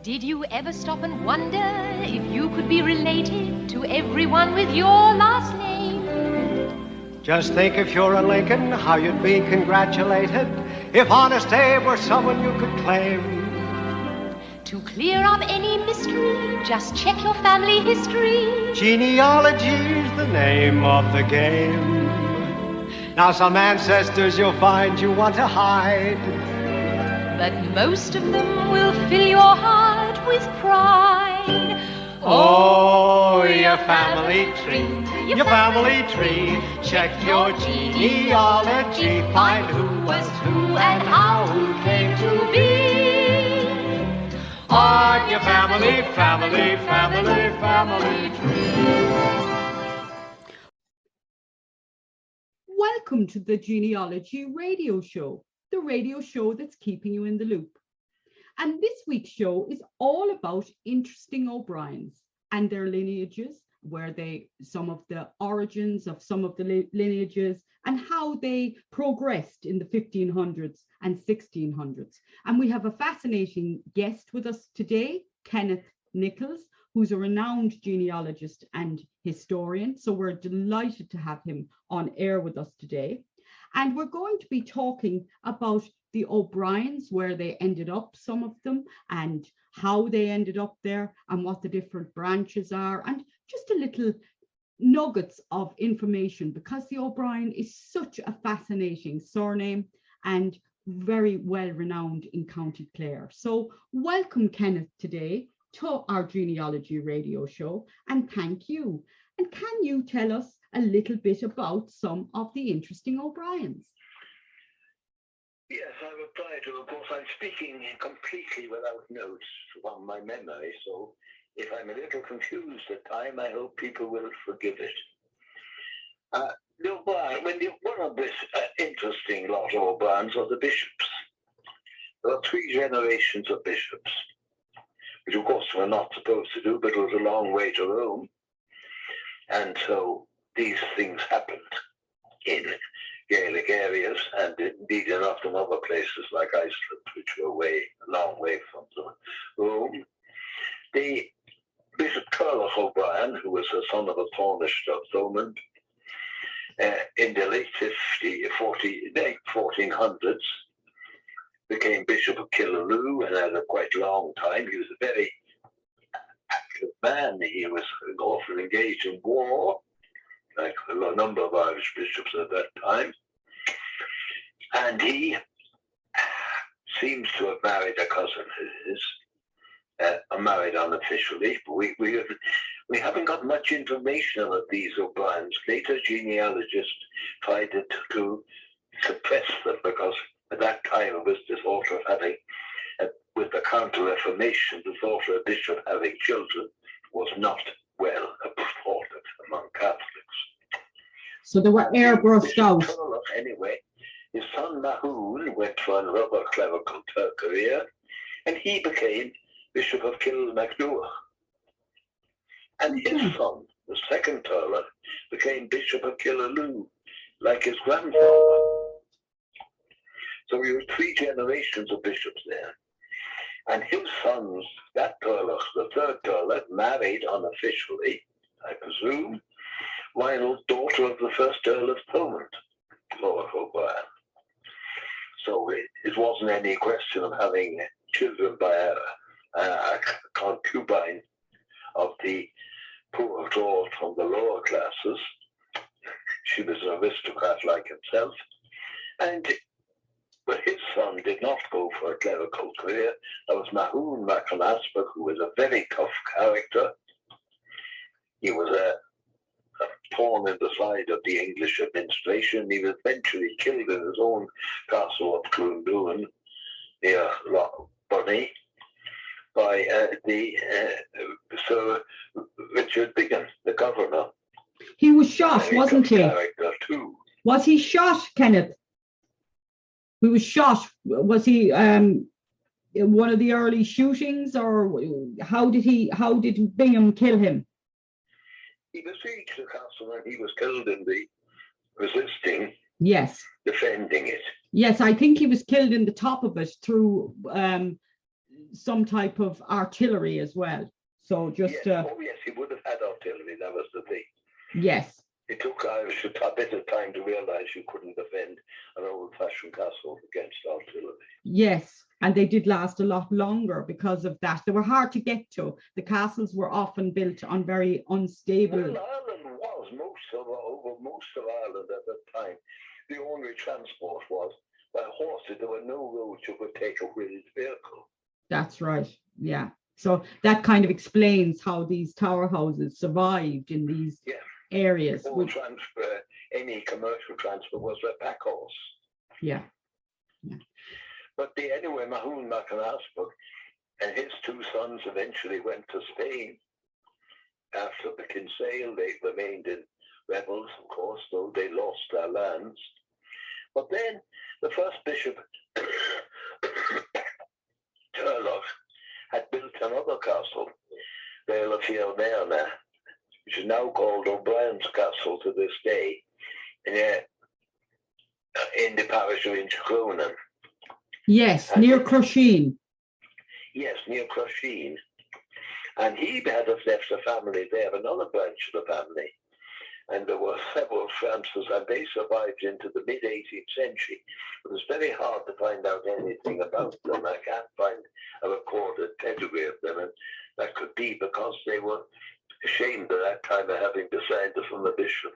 Did you ever stop and wonder if you could be related to everyone with your last name? Just think if you're a Lincoln, how you'd be congratulated if Honest Abe were someone you could claim. To clear up any mystery, just check your family history. Genealogy's the name of the game. Now some ancestors you'll find you want to hide, but most of them will fill your heart with pride. Oh, your family tree, your family tree. Check your genealogy, find who was who and how who came to be. On your family tree. Welcome to the Genealogy Radio Show, the radio show that's keeping you in the loop. And this week's show is all about interesting O'Briens and their lineages, where some of the origins of some of the lineages and how they progressed in the 1500s and 1600s. And we have a fascinating guest with us today, Kenneth Nicholas, who's a renowned genealogist and historian. So we're delighted to have him on air with us today. And we're going to be talking about the O'Briens, where they ended up, some of them, and how they ended up there, and what the different branches are, and just a little nuggets of information, because the O'Brien is such a fascinating surname and very well renowned in County Clare. So welcome, Kenneth, today to our Genealogy Radio Show, and thank you. And can you tell us a little bit about some of the interesting O'Briens? Yes, I reply to, of course, I'm speaking completely without notes from my memory, so if I'm a little confused at time, I hope people will forgive it. The O'Brien, one of this interesting lot of O'Briens are the bishops. There are 3 generations of bishops, which of course we're not supposed to do, but it was a long way to Rome. And so these things happened in Gaelic areas, and indeed in often other places like Iceland, which were a long way from Rome. The Bishop Tuath O'Brien, who was the son of a Cornish of Thomond, in the late 1400s, became Bishop of Killaloe, and had a quite long time. He was a very active man. He was often engaged in war, like a number of Irish bishops at that time. And he seems to have married a cousin of his, married unofficially, but we haven't got much information about these O'Briens. Later genealogists tried to suppress them, because at that time it was the thought of having, with the Counter-Reformation, the thought of a bishop having children was not well reported among Catholics. So they were airbrushed out. Anyway, his son Mahoon went for another clerical career, and he became Bishop of Kilmacduagh. And his son, the second Turler, became Bishop of Killaloe, like his grandfather. So we were 3 generations of bishops there. And his sons, that Turler, the third Turler, married unofficially, I presume, Lionel's daughter of the first Earl of Thomond, Lord O'Brien. So it wasn't any question of having children by a concubine of the poor lord from the lower classes. She was an aristocrat like himself. But his son did not go for a clerical career. That was Mahoon MacAnaspa, who was a very tough character. He was a thorn in the side of the English administration. He was eventually killed in his own castle of Clundoon near Bunny by Sir Richard Biggin, the governor. He was shot, wasn't he? Character too. Was he shot, Kenneth? He was shot. Was he one of the early shootings, or how did Bingham kill him? He besieged the castle and he was killed in the resisting. Yes. Defending it. Yes, I think he was killed in the top of it through some type of artillery as well. So just yes, he would have had artillery. That was the thing. Yes. It took Irish a bit of time to realise you couldn't defend an old-fashioned castle against artillery. Yes, and they did last a lot longer because of that. They were hard to get to. The castles were often built on very unstable. Well, Ireland was over most of Ireland at that time. The only transport was by horses. There were no roads you could take a wheeled vehicle. That's right. Yeah. So that kind of explains how these tower houses survived in these areas. Any commercial transport was a pack horse. Yeah. But anyway, Mahon MacAnaspach and his two sons eventually went to Spain. After the Kinsale, they remained in rebels, of course, though they lost their lands. But then the first bishop, Turlough, had built another castle, Bailenangeadh, which is now called O'Brien's Castle to this day, in the parish of Inchcronan. Yes, near Crusheen. Yes, near Crusheen. And he had left a family there, another branch of the family. And there were several Francis, and they survived into the mid-18th century. It was very hard to find out anything about them. I can't find a recorded pedigree of them, and that could be because they were ashamed at that time of having descended from the bishop.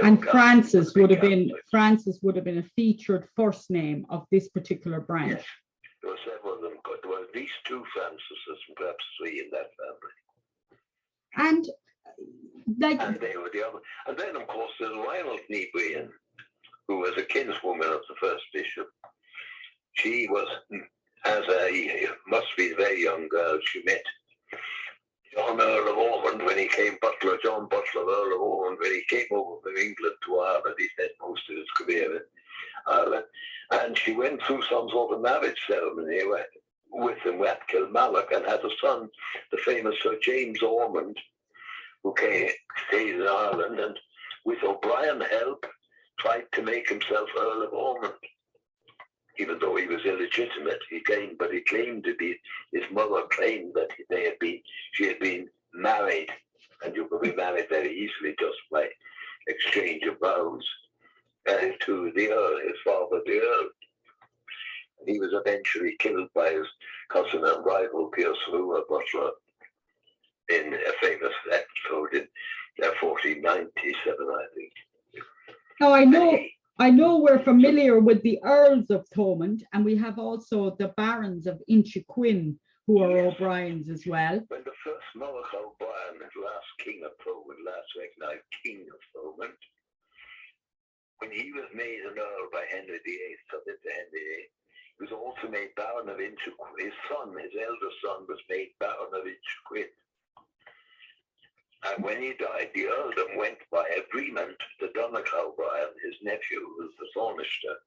And Francis would have been a featured first name of this particular branch. Yes, there were several of them. There were at least two Francises and perhaps three in that family. And they were the other. And then, of course, there's Reinald Nebrian, who was a kinswoman of the first bishop. She was, must be a very young girl, she met John Earl of Ormond when he came, John Butler, Earl of Ormond, when he came over from England to Ireland. He spent most of his career in Ireland. And she went through some sort of marriage ceremony with him at Kilmallock and had a son, the famous Sir James Ormond, who stayed in Ireland and with O'Brien help tried to make himself Earl of Ormond, even though he was illegitimate. He claimed to be, his mother claimed that she had been married, and you could be married very easily just by exchange of vows to the Earl, his father, the Earl. And he was eventually killed by his cousin and rival Pierce Ruhr Butler in a famous episode in 1497, I think. Now I know we're familiar with the Earls of Thomond, and we have also the Barons of Inchiquin, who are O'Briens as well. When the first Monarch O'Brien, last King of Thomond, last recognized King of Thomond, when he was made an Earl by Henry VIII, subject to Henry VIII, he was also made Baron of Inchiquin. His eldest son, was made Baron of Inchiquin. And when he died, the earldom went by agreement to Donogh O'Brien, his nephew, who was the Thornister.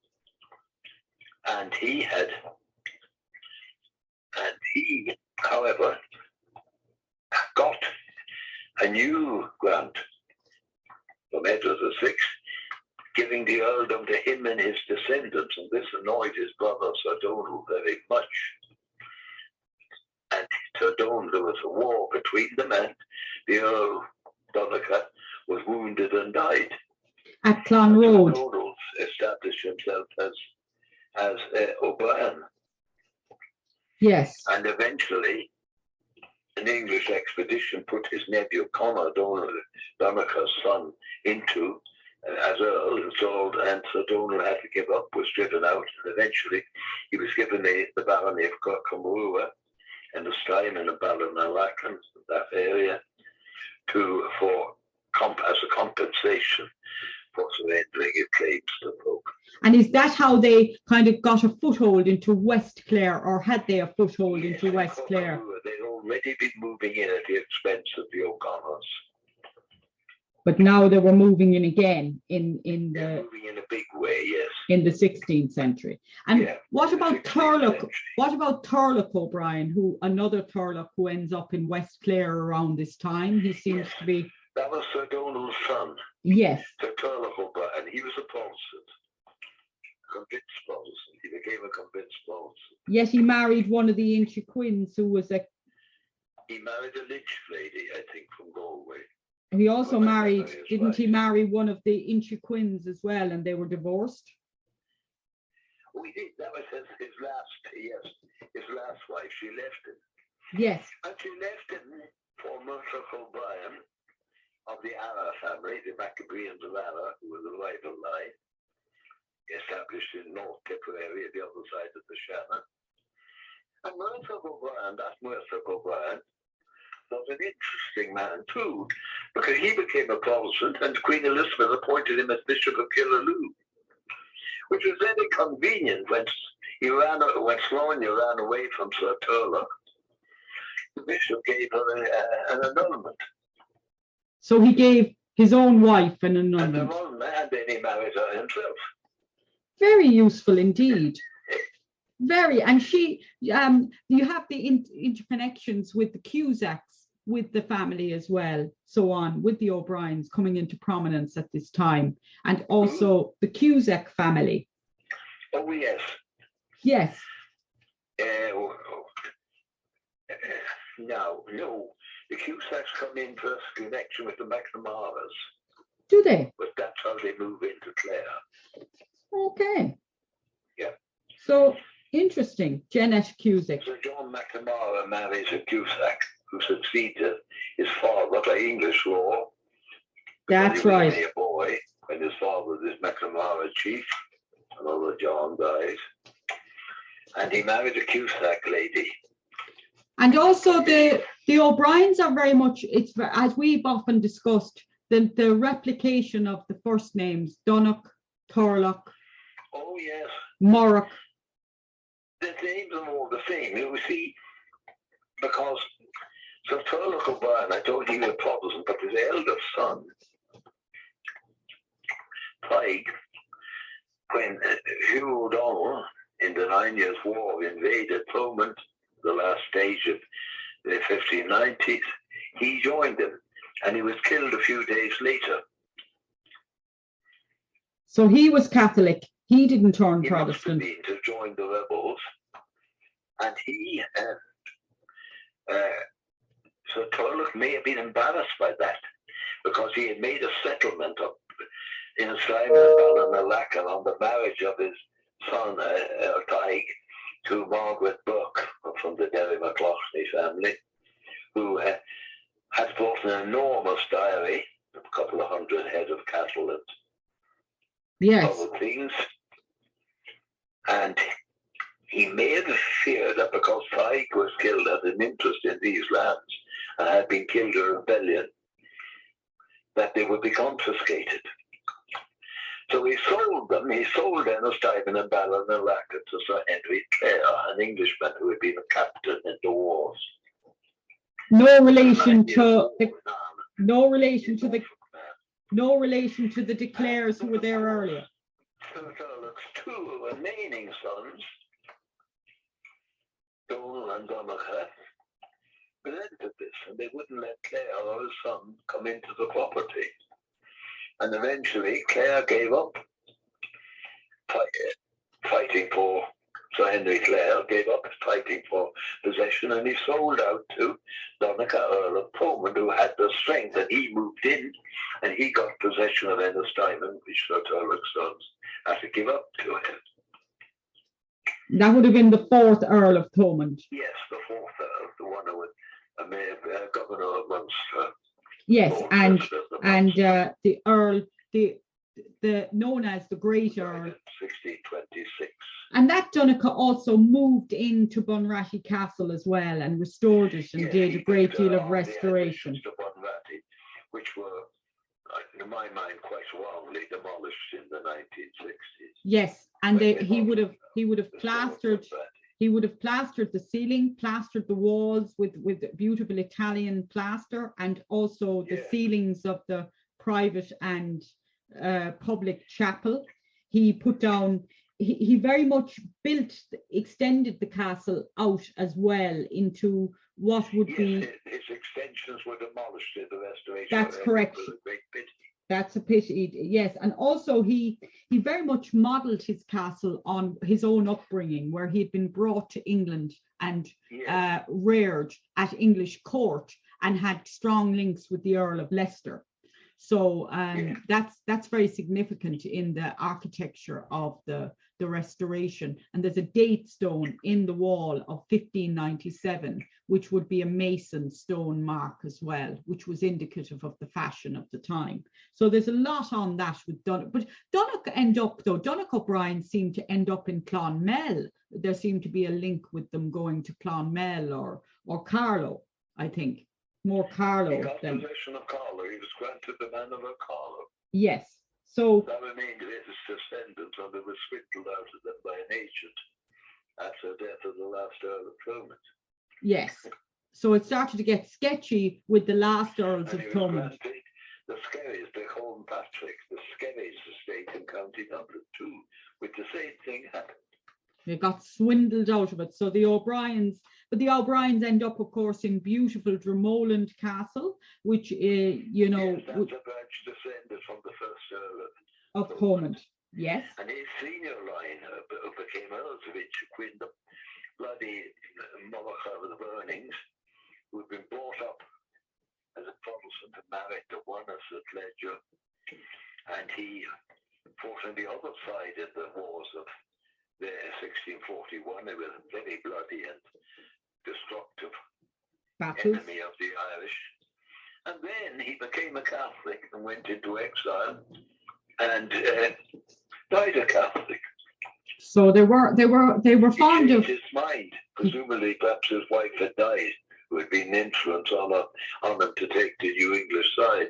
And he, however, got a new grant from Edward VI, giving the earldom to him and his descendants, and this annoyed his brother Sir Donald very much. And Sir Donald, there was a war between them, and the Earl Donogh was wounded and died. At Clonroad. Sir Donald established himself as O'Brien. Yes. And eventually, an English expedition put his nephew Conor Donogh's son into as Earl, and Sir Donald had to give up, was driven out, and eventually he was given the barony of Kirkamurua and the Stryman of Bailenangeadh, that area, as a compensation for surrendering his claims to folk. And is that how they kind of got a foothold into West Clare, or had they a foothold into West Clare? They'd already been moving in at the expense of the O'Connors. But now they were moving in again moving in a big way, yes. In the 16th century. And what about Turlough? What about Turlough O'Brien, another Turlough who ends up in West Clare around this time? He seems to be. That was Sir Donald's son. Yes. Sir Turlough O'Brien. He was a Protestant. convinced Protestant. He became a convinced Protestant. Yet he married one of the Inchiquins who was a... He married a Lynch lady, I think, from Galway. He also married, didn't he marry one of the Inchiquins as well, and they were divorced? Oh, he did. That was his last wife. She left him. Yes. And she left him for Murdoch O'Brien of the Ara family, the Maccabeans of Ara, who was a rival line, established in North Tipperary at the other side of the Shannon. And Murdoch O'Brien, that Murdoch O'Brien, was an interesting man too, because he became a Protestant and Queen Elizabeth appointed him as Bishop of Killaloe, which was very convenient when Sloania ran away from Sir Turlough. The bishop gave her an annulment. So he gave his own wife an annulment. And then he married her himself. Very useful indeed. Very. And she, you have the interconnections with the Cusacks, with the family as well, so on, with the O'Briens coming into prominence at this time, and also the Cusack family. Oh, yes. Yes. No, the Cusacks come in first connection with the McNamaras. Do they? But that's how they move into Clare. Okay. Yeah. So, interesting. Janet Cusack. So John McNamara marries a Cusack who succeeded his father by English law. That's right. He was only a boy when his father was McNamara chief. Another John dies. And he married a Cusack lady. And also the O'Briens are very much, it's as we've often discussed, the replication of the first names, Donogh, Turlough. Oh, yes. Morrock. The names are all the same. You see, because so Turlough O'Brien, I told you he was a Protestant, but his eldest son, Tig, when Hugh O'Donnell in the 9 Years' War invaded Thomond, the last stage of the 1590s, he joined them, and he was killed a few days later. So he was Catholic. He didn't turn Protestant. He must have been to join the rebels, and he so Turlough may have been embarrassed by that, because he had made a settlement up in Simon and Bailenangeadh on the marriage of his son Tig to Margaret Burke from the Derry McLaughlin family, who had bought an enormous dairy, a couple of hundred head of cattle and other things. And he may have feared that because Tig was killed at an interest in these lands and had been killed in a rebellion, that they would be confiscated. So he sold them. He sold Ennistimon and Bailenangeadh to Sir Henry Clare, an Englishman who had been a captain in the wars. No relation to the De Clares who were there earlier. Turlough's two remaining sons, Donald and Donogh, resented this, and they wouldn't let Clare or his son come into the property. And eventually, Clare gave up fighting for, Sir Henry Clare gave up fighting for possession, and he sold out to Donogh, Earl of Thomond, who had the strength, and he moved in, and he got possession of Ennistimon, which Sir Turlough's sons had to give up to him. That would have been the fourth Earl of Thomond. Yes, the fourth Earl, the one who was governor of Munster. Yes, and the Earl, the known as the Great Earl. 1626. And that Donogh also moved into Bunratty Castle as well and restored it and did a great deal of restoration. To Bunratty, which were, in my mind, quite wrongly demolished in the 1960s. Yes, and he would have plastered. He would have plastered the ceiling, plastered the walls with beautiful Italian plaster, and also the ceilings of the private and public chapel. He put down, he very much extended the castle out as well into what would be... His extensions were demolished in the restoration. That's correct. That's a pity, yes. And also he very much modelled his castle on his own upbringing, where he had been brought to England and reared at English court and had strong links with the Earl of Leicester. So that's very significant in the architecture of the restoration. And there's a date stone in the wall of 1597, which would be a mason stone mark as well, which was indicative of the fashion of the time. So there's a lot on that with Donogh. But Donogh O'Brien seemed to end up in Clonmel. There seemed to be a link with them going to Clonmel or Carlow, I think. More Carlow. He got possession of Carlow. He was granted the manor of Carlow. Yes. So that remained his descendants, and they were swindled out of them by an agent after the death of the last Earl of Thomond. Yes. So it started to get sketchy with the last Earls of Thomond. The Skerries, they call them Patrick, the Skerries estate in County Dublin too, with the same thing happened. They got swindled out of it. So the O'Briens end up, of course, in beautiful Dromoland Castle, which is, yes, that's a branch descended from the first Earl of Thomond. Yes. And his senior line became Earls of Inchiquin, the bloody Moloch of the Burnings, who had been brought up as a Protestant and married to one as a Ledger. And he fought on the other side in the wars of the 1641. They were very bloody and destructive enemy of the Irish. And then he became a Catholic and went into exile and died a Catholic. So they were fond of his mind. Presumably, perhaps his wife had died, who had been an influence on him to take the New English side.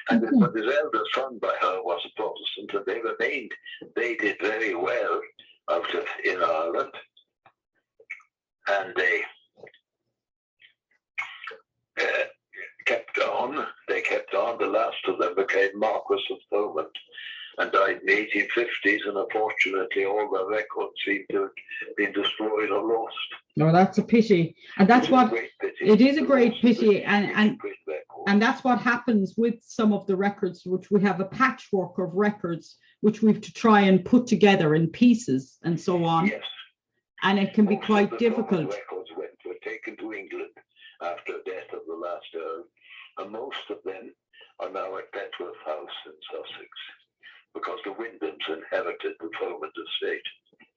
And but his elder son by her was a Protestant, and they did very well out of in Ireland. And they kept on. The last of them became Marquis of Thomond and died in the 1850s, and unfortunately all the records seem to have been destroyed or lost. No, that's a pity. And that's it is a great pity. And that's what happens with some of the records, which we have a patchwork of records, which we have to try and put together in pieces and so on. Yes. And it can be quite difficult. Records were taken to England after the death of the last Earl, and most of them are now at Petworth House in Sussex, because the Wyndhams inherited the Thomond estate.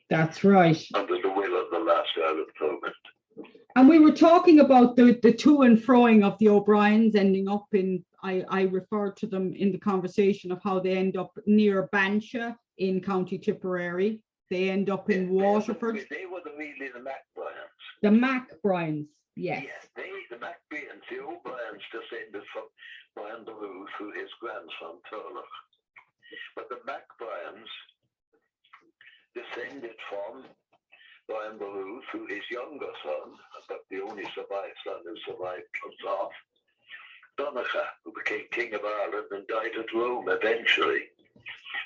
That's right. Under the will of the last Earl of Thomond. And we were talking about the to and froing of the O'Briens ending up in, I referred to them in the conversation of how they end up near Banshire in County Tipperary. They end up in Waterford. They were really the MacBryans. The MacBryans, yes. Yes, the MacBryans, the O'Briens descended from Brian the Ruth, who his grandson Turlough. But the MacBryans descended from Brian the Ruth, who his younger son, but the only survived son who survived Tuath, Donogh, who became King of Ireland and died at Rome eventually.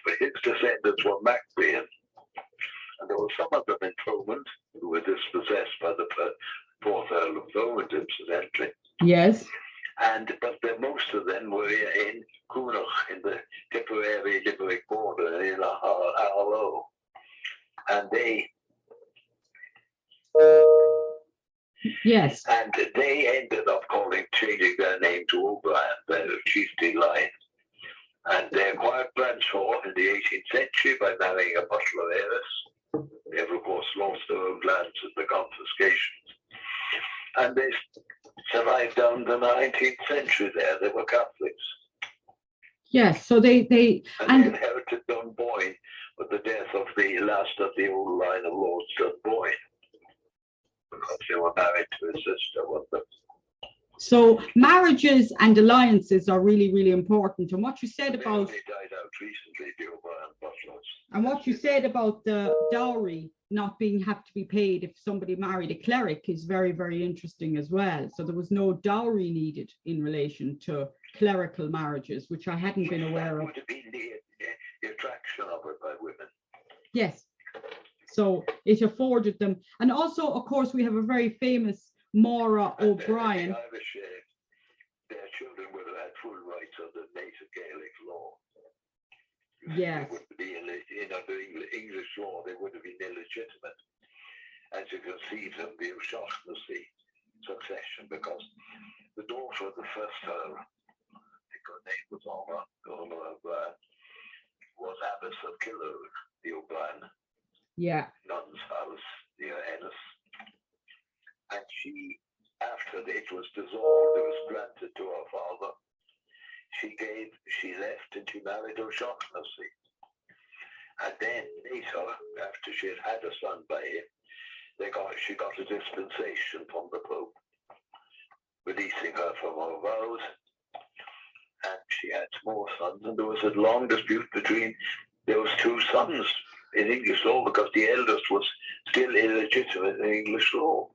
But his descendants were MacBryan. And there were some of them in Thomond who were dispossessed by the fourth Earl of Thomond, incidentally. Yes. But most of them were in Coonagh, in the Tipperary Limerick border, in Arlo. And yes. And they ended up changing their name to O'Brien, their chiefly line. And they acquired Branshaw in the 18th century by marrying a butler heiress. They have, of course, lost their own lands in the confiscations. And they survived down the 19th century there. They were Catholics. Yes, so they inherited Dunboyne with the death of the last of the old line of Lords Dunboyne, because they were married to his sister, weren't they? So marriages and alliances are really, really important. And what you said about they died out recently, the O'Brien butlers. And what you said about the dowry not have to be paid if somebody married a cleric is very, very interesting as well. So there was no dowry needed in relation to clerical marriages, which I hadn't been aware of. Would have been the attraction of it by women. Yes. So it afforded them. And also, of course, we have a very famous Maura O'Brien. The Irish, their children would have had full rights under native Gaelic law. Yes. They would be under English law, they would have been illegitimate. As you can see from the O'Shaughnessy succession, because the daughter of the first Earl, I think her name was Orma of was Abbess of Killaloe, the O'Brien nun's house near Ennis. And she, after it was dissolved, it was granted to her father. She left and she married O'Shaughnessy. And then later, after she had a son by him, she got a dispensation from the Pope, releasing her from her vows. And she had more sons, and there was a long dispute between those two sons in English law because the eldest was still illegitimate in English law.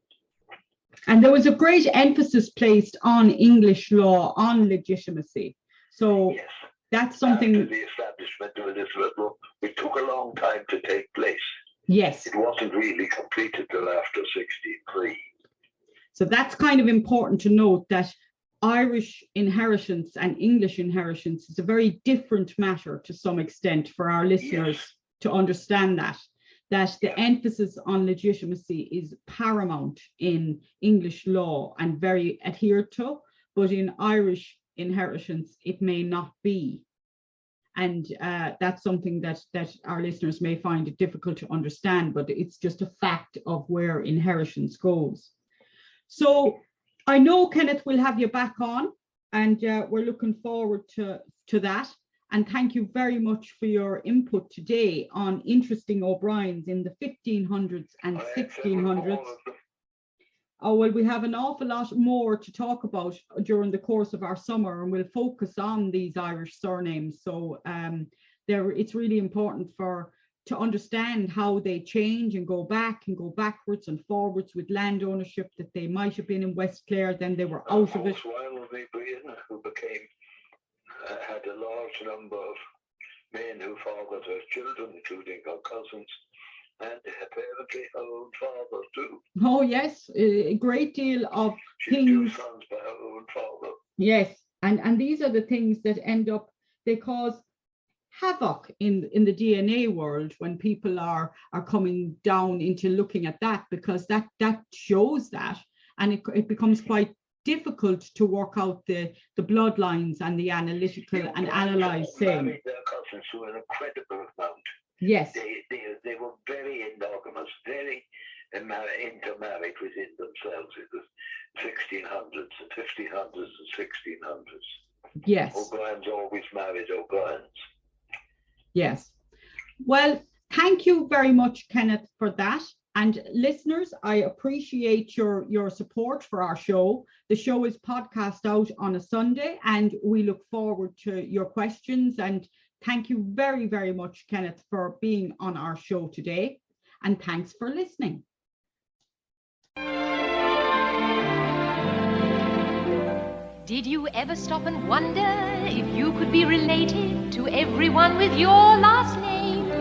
And there was a great emphasis placed on English law, on legitimacy. So yes, that's something. After the establishment of Elizabeth law, it took a long time to take place. Yes. It wasn't really completed till after 1603. So that's kind of important to note, that Irish inheritance and English inheritance is a very different matter to some extent for our listeners to understand that the emphasis on legitimacy is paramount in English law and very adhered to, but in Irish inheritance it may not be. And that's something that our listeners may find it difficult to understand, but it's just a fact of where inheritance goes. So I know, Kenneth, we'll have you back on, and we're looking forward to that. And thank you very much for your input today on interesting O'Briens in the 1500s and 1600s. Oh, well, we have an awful lot more to talk about during the course of our summer, and we'll focus on these Irish surnames. So it's really important to understand how they change and go backwards and forwards with land ownership, that they might have been in West Clare, then they were out of it. Who had a large number of men who fathered her children, including her cousins, and apparently her own father too. Oh yes, a great deal of things. 2 sons by her own father. Yes, and these are the things that end up, they cause havoc in the DNA world when people are coming down into looking at that, because that shows that, and it becomes quite difficult to work out the bloodlines and the analytical and analyze things. Their cousins to an incredible amount. Yes. They were very endogamous, very intermarried within themselves in the 1600s and 1500s and 1600s. Yes. O'Brien's always married O'Brien's. Yes. Well, thank you very much, Kenneth, for that. And listeners, I appreciate your support for our show. The show is podcast out on a Sunday, and we look forward to your questions. And thank you very, very much, Kenneth, for being on our show today. And thanks for listening. Did you ever stop and wonder if you could be related to everyone with your last name?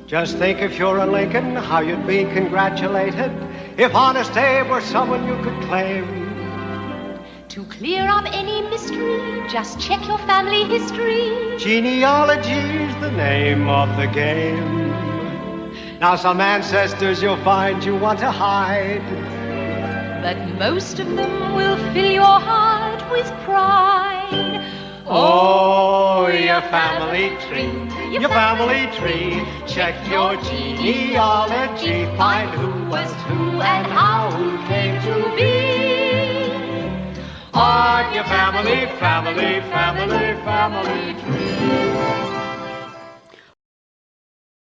Just think, if you're a Lincoln, how you'd be congratulated if Honest Abe were someone you could claim. To clear up any mystery, just check your family history. Genealogy's the name of the game. Now some ancestors you'll find you want to hide, but most of them will fill your heart with pride. Oh, your family tree, your family tree. Check your genealogy, find who was who and how who came to be. On your family tree.